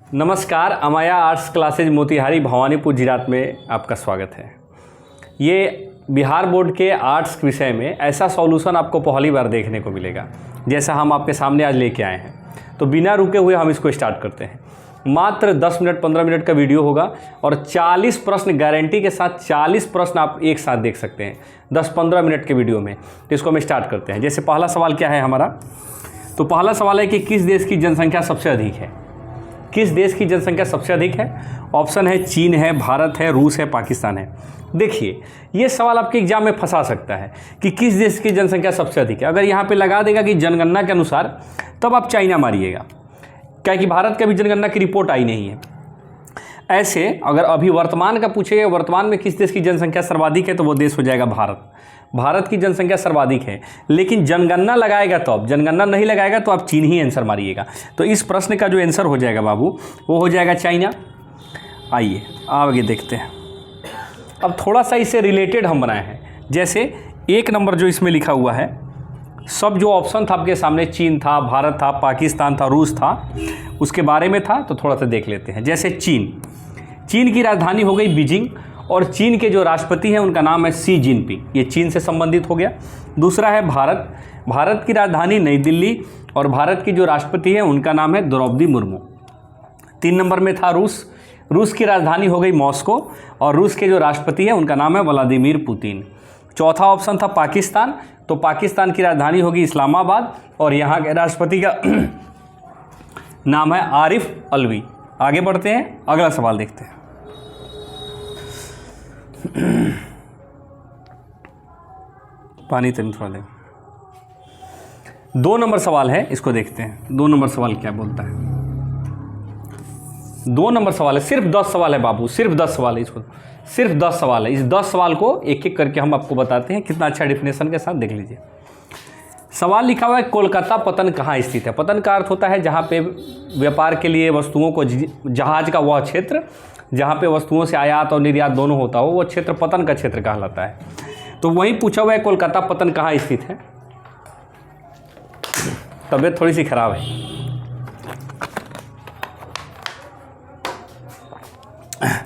नमस्कार, अमाया arts classes Motihari Bhawanipur जिलात में आपका स्वागत है। ये बिहार बोर्ड के आर्ट्स विषय में ऐसा सॉल्यूशन आपको पहली बार देखने को मिलेगा जैसा हम आपके सामने आज लेके आए हैं। तो बिना रुके हुए हम इसको स्टार्ट करते हैं। मात्र 10 मिनट 15 मिनट का वीडियो होगा और 40 प्रश्न गारंटी के साथ 40 प्रश्न आप एक साथ देख सकते हैं 10-15 मिनट के वीडियो में। तो इसको हम स्टार्ट करते हैं। जैसे पहला सवाल क्या है हमारा, तो पहला सवाल है कि किस देश की जनसंख्या सबसे अधिक है। किस देश की जनसंख्या सबसे अधिक है? ऑप्शन है चीन है, भारत है, रूस है, पाकिस्तान है। देखिए, ये सवाल आपके एग्जाम में फंसा सकता है कि किस देश की जनसंख्या सबसे अधिक है। अगर यहाँ पे लगा देगा कि जनगणना के अनुसार, तब आप चाइना मारिएगा, क्या कि भारत का भी जनगणना की रिपोर्ट आई नहीं है। ऐसे अगर अभी वर्तमान का पूछेगा, वर्तमान में किस देश की जनसंख्या सर्वाधिक है, तो वो देश हो जाएगा भारत। भारत की जनसंख्या सर्वाधिक है, लेकिन जनगणना लगाएगा तो अब, जनगणना नहीं लगाएगा तो आप चीन ही आंसर मारिएगा। तो इस प्रश्न का जो आंसर हो जाएगा बाबू, वो हो जाएगा चाइना। आइए आगे देखते हैं। अब थोड़ा सा इससे रिलेटेड हम बनाए हैं। जैसे 1 नंबर जो इसमें लिखा हुआ है, सब जो ऑप्शन था आपके सामने, चीन था, भारत था, पाकिस्तान था, रूस था, उसके बारे में था, तो थोड़ा सा देख लेते हैं। जैसे चीन की राजधानी हो गई बीजिंग, और चीन के जो राष्ट्रपति हैं उनका नाम है शी जिनपिंग, ये चीन से संबंधित हो गया। दूसरा है भारत की राजधानी नई दिल्ली, और भारत की जो राष्ट्रपति है उनका नाम है द्रौपदी मुर्मू। 3 नंबर में था रूस की राजधानी हो गई मॉस्को, और रूस के जो राष्ट्रपति है उनका नाम है व्लादिमीर पुतिन। चौथा ऑप्शन था पाकिस्तान, तो पाकिस्तान की राजधानी होगी इस्लामाबाद, और यहाँ के राष्ट्रपति का नाम है आरिफ अलवी। आगे बढ़ते हैं, अगला सवाल देखते हैं। पानी तो थोड़ा दें। 2 नंबर सवाल है, इसको देखते हैं। 2 नंबर सवाल क्या बोलता है। 2 नंबर सवाल है, सिर्फ 10 सवाल है बाबू, सिर्फ 10 सवाल है। इसको सिर्फ 10 सवाल है। इस 10 सवाल को एक एक करके हम आपको बताते हैं। कितना अच्छा डेफिनेशन के साथ देख लीजिए। सवाल लिखा हुआ है, कोलकाता पतन कहाँ स्थित है। पतन का अर्थ होता है जहाँ पे व्यापार के लिए वस्तुओं को, जहाज का वह क्षेत्र जहाँ पे वस्तुओं से आयात और निर्यात दोनों होता हो, वो क्षेत्र पतन का क्षेत्र कहलाता है। तो वहीं पूछा हुआ है, कोलकाता पतन कहाँ स्थित है। तबीयत थोड़ी सी खराब है,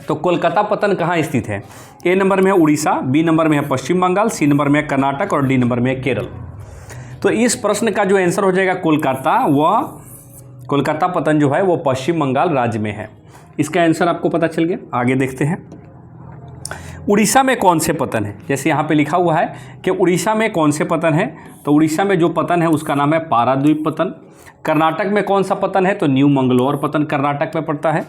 तो कोलकाता पतन कहाँ स्थित है। ए नंबर में है उड़ीसा, बी नंबर में है पश्चिम बंगाल, सी नंबर में है कर्नाटक, और डी नंबर में है केरल। तो इस प्रश्न का जो आंसर हो जाएगा कोलकाता, वह कोलकाता पतन जो है वो पश्चिम बंगाल राज्य में है। इसका आंसर आपको पता चल गया। आगे देखते हैं, उड़ीसा में कौन से पतन है। जैसे यहाँ पे लिखा हुआ है कि उड़ीसा में कौन से पतन है, तो उड़ीसा में जो पतन है उसका नाम है पाराद्वीप पतन। कर्नाटक में कौन सा पतन है, तो न्यू मंगलोर पतन कर्नाटक में पड़ता है।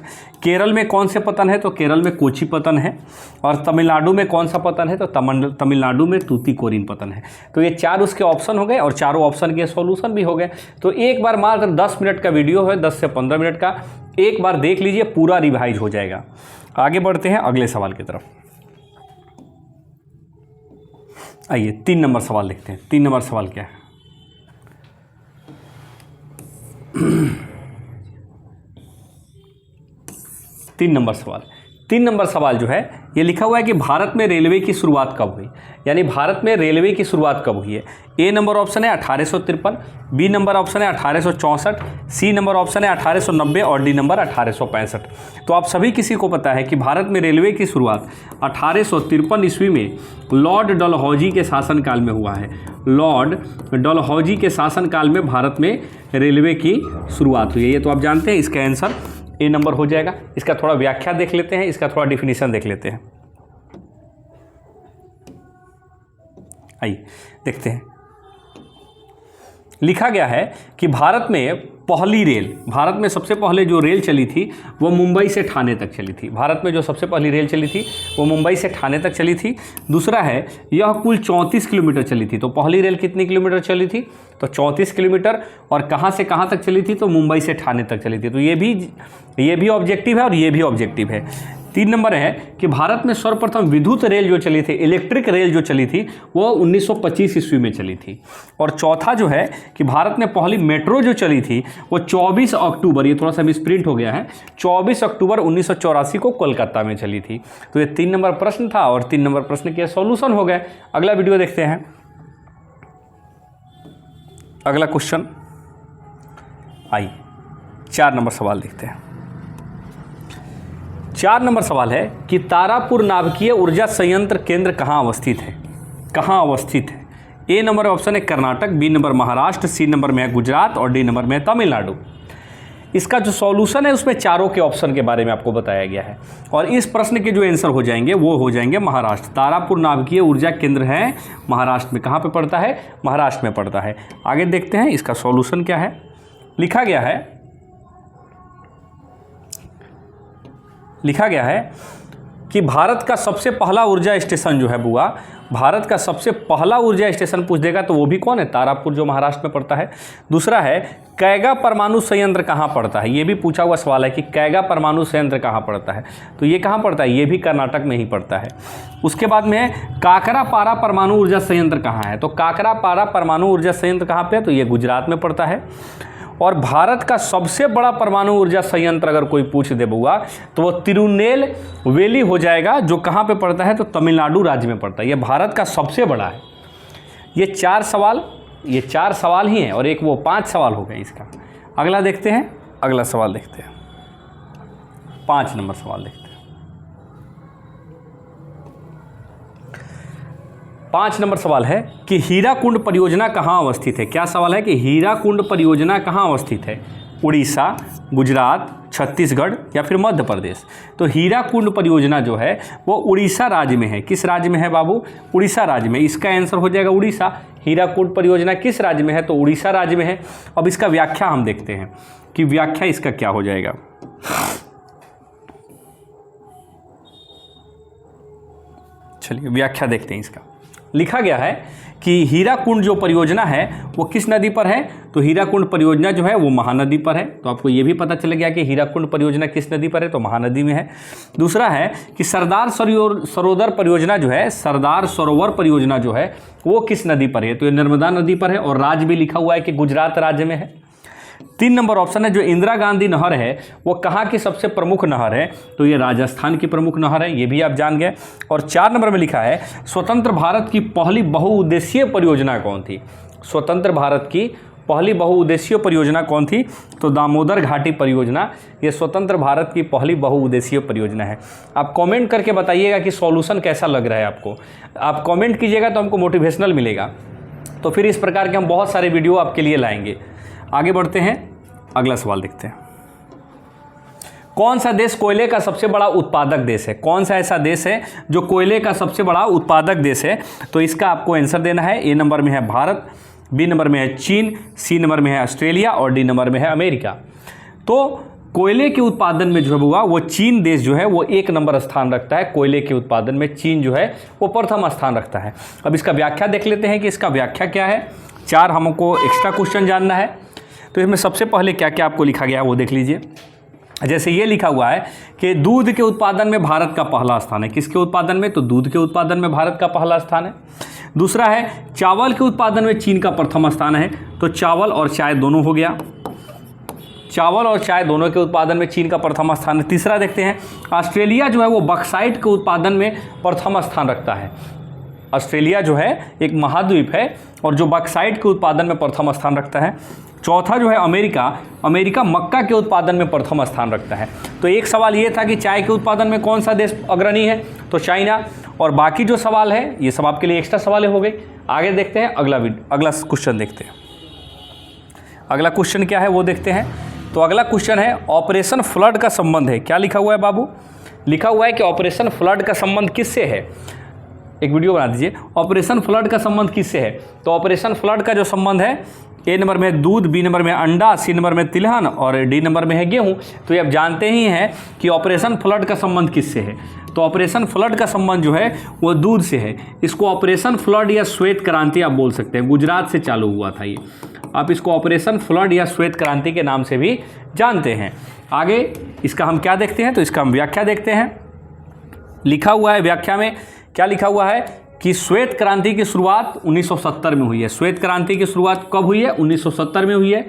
केरल में कौन से पतन है, तो केरल में कोची पतन है। और तमिलनाडु में कौन सा पतन है, तो तमिलनाडु में तूतीकोरिन पतन है। तो ये 4 उसके ऑप्शन हो गए, और चारों ऑप्शन के सॉल्यूशन भी हो गए। तो एक बार मात्र 10 मिनट का वीडियो है, 10 से 15 मिनट का, एक बार देख लीजिए, पूरा रिवाइज हो जाएगा। आगे बढ़ते हैं अगले सवाल की तरफ। आइए 3 नंबर सवाल देखते हैं। 3 नंबर सवाल क्या है। 3 नंबर सवाल जो है, ये लिखा हुआ है कि भारत में रेलवे की शुरुआत कब हुई। यानी भारत में रेलवे की शुरुआत कब हुई है। ए नंबर ऑप्शन है 1853, बी नंबर ऑप्शन है 1864, सी नंबर ऑप्शन है 1890, और डी नंबर 1865। तो आप सभी किसी को पता है कि भारत में रेलवे की शुरुआत 1853 ईस्वी में लॉर्ड डलहौजी के शासनकाल में हुआ है। लॉर्ड डलहौजी के शासनकाल में भारत में रेलवे की शुरुआत हुई है। ये तो आप जानते हैं। इसका आंसर ए नंबर हो जाएगा। इसका थोड़ा व्याख्या देख लेते हैं, इसका थोड़ा डिफिनीशन देख लेते हैं। आइए देखते हैं। लिखा गया है कि भारत में सबसे पहले जो रेल चली थी वो मुंबई से ठाणे तक चली थी। भारत में जो सबसे पहली रेल चली थी वो मुंबई से ठाणे तक चली थी। दूसरा है, यह कुल 34 किलोमीटर चली थी। तो पहली रेल कितनी किलोमीटर चली थी, तो 34 किलोमीटर। और कहाँ से कहाँ तक चली थी, तो मुंबई से ठाणे तक चली थी। तो ये भी ऑब्जेक्टिव है और ये भी ऑब्जेक्टिव है। 3 नंबर है कि भारत में सर्वप्रथम विद्युत रेल जो चली थी, इलेक्ट्रिक रेल जो चली थी, वो 1925 ईस्वी में चली थी। और चौथा जो है कि भारत में पहली मेट्रो जो चली थी वो 24 अक्टूबर, ये थोड़ा सा मिसप्रिंट हो गया है, 24 अक्टूबर 1984 को कोलकाता में चली थी। तो ये 3 नंबर प्रश्न था, और 3 नंबर प्रश्न के सॉल्यूशन हो गए। अगला वीडियो देखते हैं। अगला क्वेश्चन, आइए 4 नंबर सवाल देखते हैं। 4 नंबर सवाल है कि तारापुर नाभिकीय ऊर्जा संयंत्र केंद्र कहाँ अवस्थित है? कहाँ अवस्थित है? ए नंबर ऑप्शन है Karnataka, B number Maharashtra, C number में है गुजरात और डी नंबर में है तमिलनाडु। इसका जो सॉल्यूशन है उसमें चारों के ऑप्शन के बारे में आपको बताया गया है और इस प्रश्न के जो आंसर हो जाएंगे वो हो जाएंगे महाराष्ट्र। तारापुर नाभिकीय ऊर्जा केंद्र है महाराष्ट्र में। कहाँ पे पड़ता है? महाराष्ट्र में पड़ता है। आगे देखते हैं इसका सॉल्यूशन क्या है। लिखा गया है कि भारत का सबसे पहला ऊर्जा स्टेशन जो है बुआ, भारत का सबसे पहला ऊर्जा स्टेशन पूछ देगा तो वो भी कौन है? तारापुर, जो महाराष्ट्र में पड़ता है। दूसरा है कैगा परमाणु संयंत्र कहाँ पड़ता है? ये भी पूछा हुआ सवाल है कि कैगा परमाणु संयंत्र कहाँ पड़ता है, तो ये कहाँ पड़ता है? ये भी कर्नाटक में ही पड़ता है। उसके बाद में काकरापारा परमाणु ऊर्जा संयंत्र कहाँ है? तो काकरापारा परमाणु ऊर्जा संयंत्र कहाँ पे है? तो ये गुजरात में पड़ता है। और भारत का सबसे बड़ा परमाणु ऊर्जा संयंत्र अगर कोई पूछ दे बुआ तो वो तिरुनेलवेली हो जाएगा, जो कहाँ पे पड़ता है? तो तमिलनाडु राज्य में पड़ता है। ये भारत का सबसे बड़ा है। ये 4 सवाल ही हैं और एक वो 5 सवाल हो गए इसका। अगला देखते हैं, अगला सवाल देखते हैं, 5 नंबर सवाल देखते हैं। 5 नंबर सवाल है कि हीराकुंड परियोजना कहाँ अवस्थित है? क्या सवाल है कि हीराकुंड परियोजना कहाँ अवस्थित है? उड़ीसा, गुजरात, छत्तीसगढ़ या फिर मध्य प्रदेश? तो हीराकुंड परियोजना जो है वो उड़ीसा राज्य में है। किस राज्य में है बाबू? उड़ीसा राज्य में। इसका आंसर हो जाएगा उड़ीसा। हीराकुंड परियोजना किस राज्य में है? तो उड़ीसा राज्य में है। अब इसका व्याख्या हम देखते हैं कि व्याख्या इसका क्या हो जाएगा। चलिए व्याख्या देखते हैं इसका। लिखा गया है कि हीराकुंड जो परियोजना है वो किस नदी पर है? तो हीराकुंड परियोजना जो है वो महानदी पर है। तो आपको ये भी पता चल गया कि हीराकुंड परियोजना किस नदी पर है? तो महानदी में है। दूसरा है कि सरदार सरोवर परियोजना जो है, सरदार सरोवर परियोजना जो है वो किस नदी पर है? तो ये नर्मदा नदी पर है और राज्य भी लिखा हुआ है कि गुजरात राज्य में है। 3 नंबर ऑप्शन है जो इंदिरा गांधी नहर है वो कहाँ की सबसे प्रमुख नहर है? तो ये राजस्थान की प्रमुख नहर है, ये भी आप जान गए। और 4 नंबर में लिखा है स्वतंत्र भारत की पहली बहुउद्देशीय परियोजना कौन थी? स्वतंत्र भारत की पहली बहुउद्देशीय परियोजना कौन थी? तो दामोदर घाटी परियोजना ये स्वतंत्र भारत की पहली बहुउद्देशीय परियोजना है। आप कमेंट करके बताइएगा कि सॉल्यूशन कैसा लग रहा है आपको। आप कमेंट कीजिएगा तो हमको मोटिवेशनल मिलेगा, तो फिर इस प्रकार के हम बहुत सारे वीडियो आपके लिए लाएंगे। आगे बढ़ते हैं, अगला सवाल देखते हैं। कौन सा देश कोयले का सबसे बड़ा उत्पादक देश है? कौन सा ऐसा देश है जो कोयले का सबसे बड़ा उत्पादक देश है? तो इसका आपको आंसर देना है। ए नंबर में है भारत, बी नंबर में है चीन, सी नंबर में है ऑस्ट्रेलिया और डी नंबर में है अमेरिका। तो कोयले के उत्पादन में जो हुआ वो चीन देश जो है वो 1 नंबर स्थान रखता है। कोयले के उत्पादन में चीन जो है वो प्रथम स्थान रखता है। अब इसका व्याख्या देख लेते हैं कि इसका व्याख्या क्या है। 4 हमको एक्स्ट्रा क्वेश्चन जानना है। तो इसमें सबसे पहले क्या क्या आपको लिखा गया है वो देख लीजिए। जैसे ये लिखा हुआ है कि दूध के उत्पादन में भारत का पहला स्थान है। किसके उत्पादन में? तो दूध के उत्पादन में भारत का पहला स्थान है। दूसरा है चावल के उत्पादन में चीन का प्रथम स्थान है। तो चावल और चाय दोनों हो गया, चावल और चाय दोनों के उत्पादन में चीन का प्रथम स्थान है। तीसरा देखते हैं, ऑस्ट्रेलिया जो है वो बक्साइट के उत्पादन में प्रथम स्थान रखता है। ऑस्ट्रेलिया जो है एक महाद्वीप है और जो बक्साइट के उत्पादन में प्रथम स्थान रखता है। चौथा जो है अमेरिका मक्का के उत्पादन में प्रथम स्थान रखता है। तो एक सवाल ये था कि चाय के उत्पादन में कौन सा देश अग्रणी है? तो चाइना। और बाकी जो सवाल है ये सब आपके लिए एक्स्ट्रा सवाल हो गए। आगे देखते हैं, अगला क्वेश्चन देखते हैं। अगला क्वेश्चन क्या है वो देखते हैं। तो अगला क्वेश्चन है ऑपरेशन फ्लड का संबंध है। क्या लिखा हुआ है बाबू? लिखा हुआ है कि ऑपरेशन फ्लड का संबंध किससे है? एक वीडियो बना दीजिए। ऑपरेशन फ्लड का संबंध किससे है? तो ऑपरेशन फ्लड का जो संबंध है, ए नंबर में दूध, बी नंबर में अंडा, सी नंबर में तिलहन और डी नंबर में है गेहूं। तो ये आप जानते ही हैं कि ऑपरेशन फ्लड का संबंध किससे है। तो ऑपरेशन फ्लड का संबंध जो है वो दूध से है। इसको ऑपरेशन फ्लड या श्वेत क्रांति आप बोल सकते हैं। गुजरात से चालू हुआ था ये। आप इसको ऑपरेशन फ्लड या श्वेत क्रांति के नाम से भी जानते हैं। आगे इसका हम क्या देखते हैं? तो इसका हम व्याख्या देखते हैं। लिखा हुआ है व्याख्या में, क्या लिखा हुआ है कि श्वेत क्रांति की शुरुआत 1970 में हुई है। श्वेत क्रांति की शुरुआत कब हुई है? 1970 में हुई है।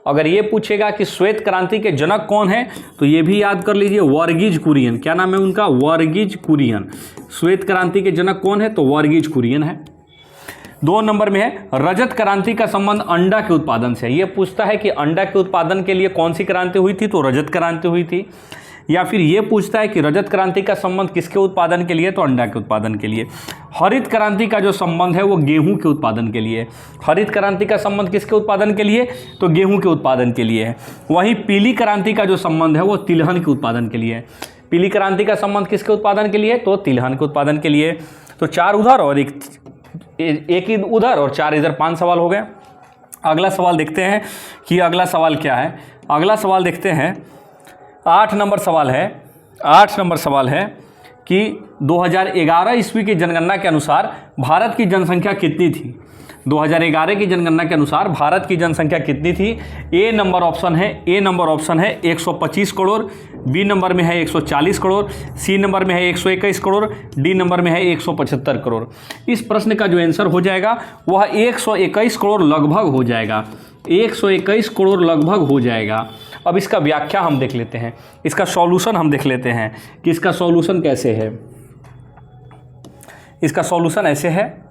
अगर ये पूछेगा कि श्वेत क्रांति के जनक कौन है तो ये भी याद कर लीजिए, वर्गीज कुरियन। क्या नाम है उनका? वर्गीज कुरियन। श्वेत क्रांति के जनक कौन है? तो वर्गीज कुरियन है। 2 नंबर में है रजत क्रांति का संबंध अंडा के उत्पादन से है। ये पूछता है कि अंडा के उत्पादन के लिए कौन सी क्रांति हुई थी? तो रजत क्रांति हुई थी। या फिर ये पूछता है कि रजत क्रांति का संबंध किसके उत्पादन के लिए, तो अंडा के उत्पादन के लिए। हरित क्रांति का जो संबंध है वो गेहूं के उत्पादन के लिए। हरित क्रांति का संबंध किसके उत्पादन के लिए, तो गेहूं के उत्पादन के लिए है। वहीं पीली क्रांति का जो संबंध है वो तिलहन के उत्पादन के लिए है। पीली क्रांति का संबंध किसके उत्पादन के लिए, तो तिलहन के उत्पादन के लिए। तो 4 उधर और एक उधर और 4 इधर, 5 सवाल हो गए। अगला सवाल देखते हैं कि अगला सवाल क्या है। अगला सवाल देखते हैं, 8 नंबर सवाल है। 8 नंबर सवाल है कि 2011 ईस्वी की जनगणना के अनुसार भारत की जनसंख्या कितनी थी। 2011 की जनगणना के अनुसार भारत की जनसंख्या कितनी थी। ए नंबर ऑप्शन है 125 करोड़, बी नंबर में है 140 करोड़, सी नंबर में है 121 करोड़, डी नंबर में है 175 करोड़। इस प्रश्न का जो आंसर हो जाएगा वह 121 करोड़ लगभग हो जाएगा। 121 करोड़ लगभग हो जाएगा। अब इसका व्याख्या हम देख लेते हैं, इसका सॉल्यूशन हम देख लेते हैं कि इसका सॉल्यूशन कैसे है। इसका सॉल्यूशन ऐसे है,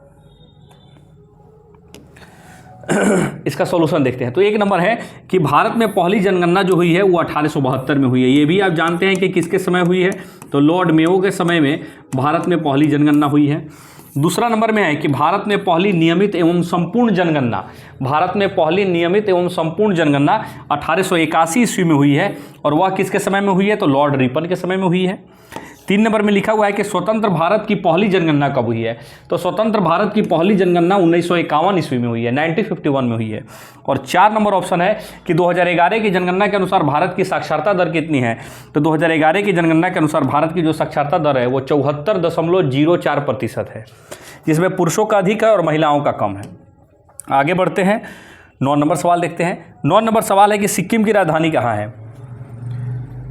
इसका सॉल्यूशन देखते हैं। तो 1 नंबर है कि भारत में पहली जनगणना जो हुई है वो 1872 में हुई है। ये भी आप जानते हैं कि किसके समय हुई है, तो लॉर्ड मेयो के समय में भारत में पहली जनगणना हुई है। दूसरा नंबर में है कि भारत में पहली नियमित एवं संपूर्ण जनगणना, भारत में पहली नियमित एवं संपूर्ण जनगणना 1881 ईस्वी में हुई है। और वह किसके समय में हुई है, तो लॉर्ड रिपन के समय में हुई है। 3 नंबर में लिखा हुआ है कि स्वतंत्र भारत की पहली जनगणना कब हुई है, तो स्वतंत्र भारत की पहली जनगणना 1951 ईस्वी में हुई है, 1951 में हुई है। और 4 नंबर ऑप्शन है कि 2011 की जनगणना के अनुसार भारत की साक्षरता दर कितनी है, तो 2011 की जनगणना के अनुसार भारत की जो साक्षरता दर है वो 74.04% है, जिसमें पुरुषों का अधिक है और महिलाओं का कम है। आगे बढ़ते हैं, 9 नंबर सवाल देखते हैं। 9 नंबर सवाल है कि सिक्किम की राजधानी कहाँ है।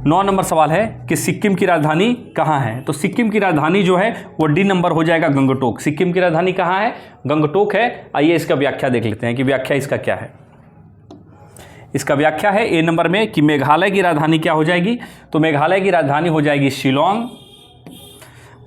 9 नंबर सवाल है कि सिक्किम की राजधानी कहाँ है, तो सिक्किम की राजधानी जो है वो डी नंबर हो जाएगा, गंगटोक। सिक्किम की राजधानी कहाँ है, गंगटोक है। आइए इसका व्याख्या देख लेते हैं कि व्याख्या इसका क्या है। इसका व्याख्या है ए नंबर में कि मेघालय की राजधानी क्या हो जाएगी, तो मेघालय की राजधानी हो जाएगी शिलोंग,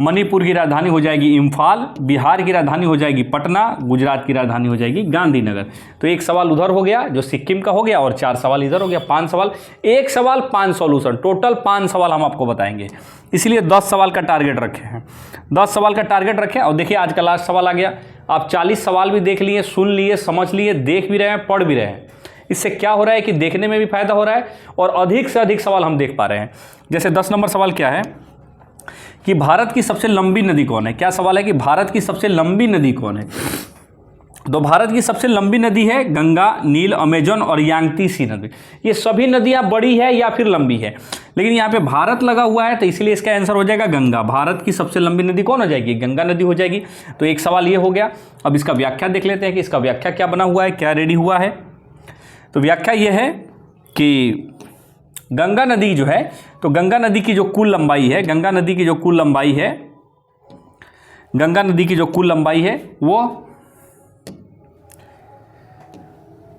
मणिपुर की राजधानी हो जाएगी इम्फाल, बिहार की राजधानी हो जाएगी पटना, गुजरात की राजधानी हो जाएगी गांधीनगर। तो 1 सवाल उधर हो गया जो सिक्किम का हो गया और 4 सवाल इधर हो गया, 5 सवाल। 1 सवाल 5 सॉल्यूशन, टोटल 5 सवाल हम आपको बताएंगे, इसलिए 10 सवाल का टारगेट रखे हैं। 10 सवाल का टारगेट रखें। और देखिए आज का लास्ट सवाल आ गया। आप 40 सवाल भी देख लिए, सुन लिए, समझ लिए, देख भी रहे हैं, पढ़ भी रहे हैं। इससे क्या हो रहा है कि देखने में भी फायदा हो रहा है और अधिक से अधिक सवाल हम देख पा रहे हैं। जैसे 10 नंबर सवाल क्या है कि भारत की सबसे लंबी नदी कौन है। क्या सवाल है कि भारत की सबसे लंबी नदी कौन है, तो भारत की सबसे लंबी नदी है गंगा, नील, अमेजन और यांगतीसी नदी। ये सभी नदियां बड़ी है या फिर लंबी है, लेकिन यहाँ पे भारत लगा हुआ है तो इसलिए इसका आंसर हो जाएगा गंगा। भारत की सबसे लंबी नदी कौन हो जाएगी, गंगा नदी हो जाएगी। तो 1 सवाल ये हो गया। अब इसका व्याख्या देख लेते हैं कि इसका व्याख्या क्या बना हुआ है, क्या रेडी हुआ है। तो व्याख्या ये है कि गंगा नदी जो है, तो गंगा नदी की जो कुल लंबाई है, गंगा नदी की जो कुल लंबाई है, गंगा नदी की जो कुल लंबाई है वो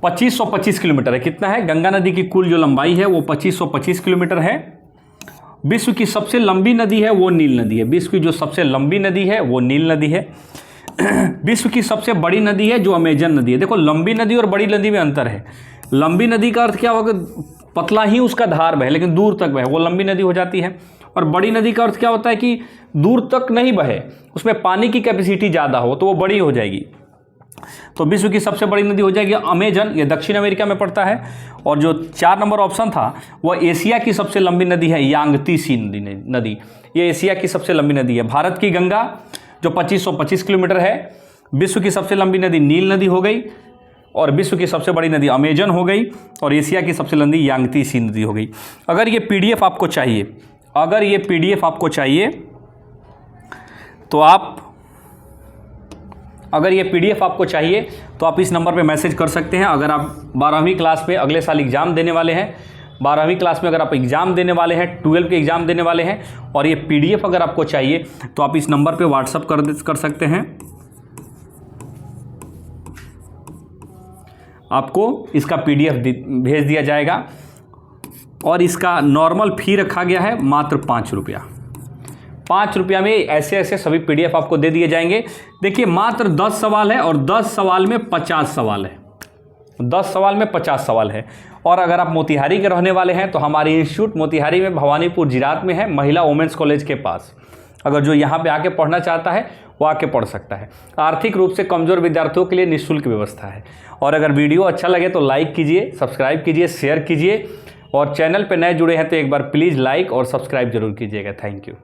2525 किलोमीटर है। कितना है, गंगा नदी की कुल जो लंबाई है वो 2525 किलोमीटर है। विश्व की सबसे लंबी नदी है वो नील नदी है। विश्व की जो सबसे लंबी नदी है वो नील नदी है। विश्व की सबसे बड़ी नदी है जो अमेजन नदी है। देखो लंबी नदी और बड़ी नदी में अंतर है। लंबी नदी का अर्थ क्या होगा, पतला ही उसका धार बहे लेकिन दूर तक बहे, वो लंबी नदी हो जाती है। और बड़ी नदी का अर्थ क्या होता है कि दूर तक नहीं बहे, उसमें पानी की कैपेसिटी ज़्यादा हो तो वो बड़ी हो जाएगी। तो विश्व की सबसे बड़ी नदी हो जाएगी अमेजन, ये दक्षिण अमेरिका में पड़ता है। और जो 4 नंबर ऑप्शन था वह एशिया की सबसे लंबी नदी है यांगतीसी नदी। ये एशिया की सबसे लंबी नदी है। भारत की गंगा जो 2525 किलोमीटर है, विश्व की सबसे लंबी नदी नील नदी हो गई, और विश्व की सबसे बड़ी नदी अमेजन हो गई, और एशिया की सबसे लंबी यांगतीसी नदी हो गई। अगर ये पीडीएफ आपको चाहिए, अगर ये पीडीएफ आपको चाहिए तो आप, अगर ये पीडीएफ आपको चाहिए तो आप इस नंबर पे मैसेज कर सकते हैं। अगर आप 12वीं क्लास में अगले साल एग्ज़ाम देने वाले हैं, 12वीं क्लास में अगर आप एग्ज़ाम देने वाले हैं, 12 के एग्ज़ाम देने वाले हैं और ये पीडीएफ अगर आपको चाहिए तो आप इस नंबर पे व्हाट्सअप कर सकते हैं। आपको इसका पीडीएफ भेज दिया जाएगा और इसका नॉर्मल फ़ी रखा गया है मात्र 5 रुपया। 5 रुपया में ऐसे ऐसे सभी पीडीएफ आपको दे दिए जाएंगे। देखिए मात्र 10 सवाल है और 10 सवाल में 50 सवाल है। 10 सवाल में 50 सवाल है। और अगर आप मोतिहारी के रहने वाले हैं तो हमारी इंस्टीट्यूट मोतिहारी में भवानीपुर जिरात में है, महिला वुमेंस कॉलेज के पास। अगर जो यहाँ पे आके पढ़ना चाहता है वो आके पढ़ सकता है। आर्थिक रूप से कमज़ोर विद्यार्थियों के लिए निःशुल्क व्यवस्था है। और अगर वीडियो अच्छा लगे तो लाइक कीजिए, सब्सक्राइब कीजिए, शेयर कीजिए, और चैनल पे नए जुड़े हैं तो एक बार प्लीज़ लाइक और सब्सक्राइब जरूर कीजिएगा। Thank you.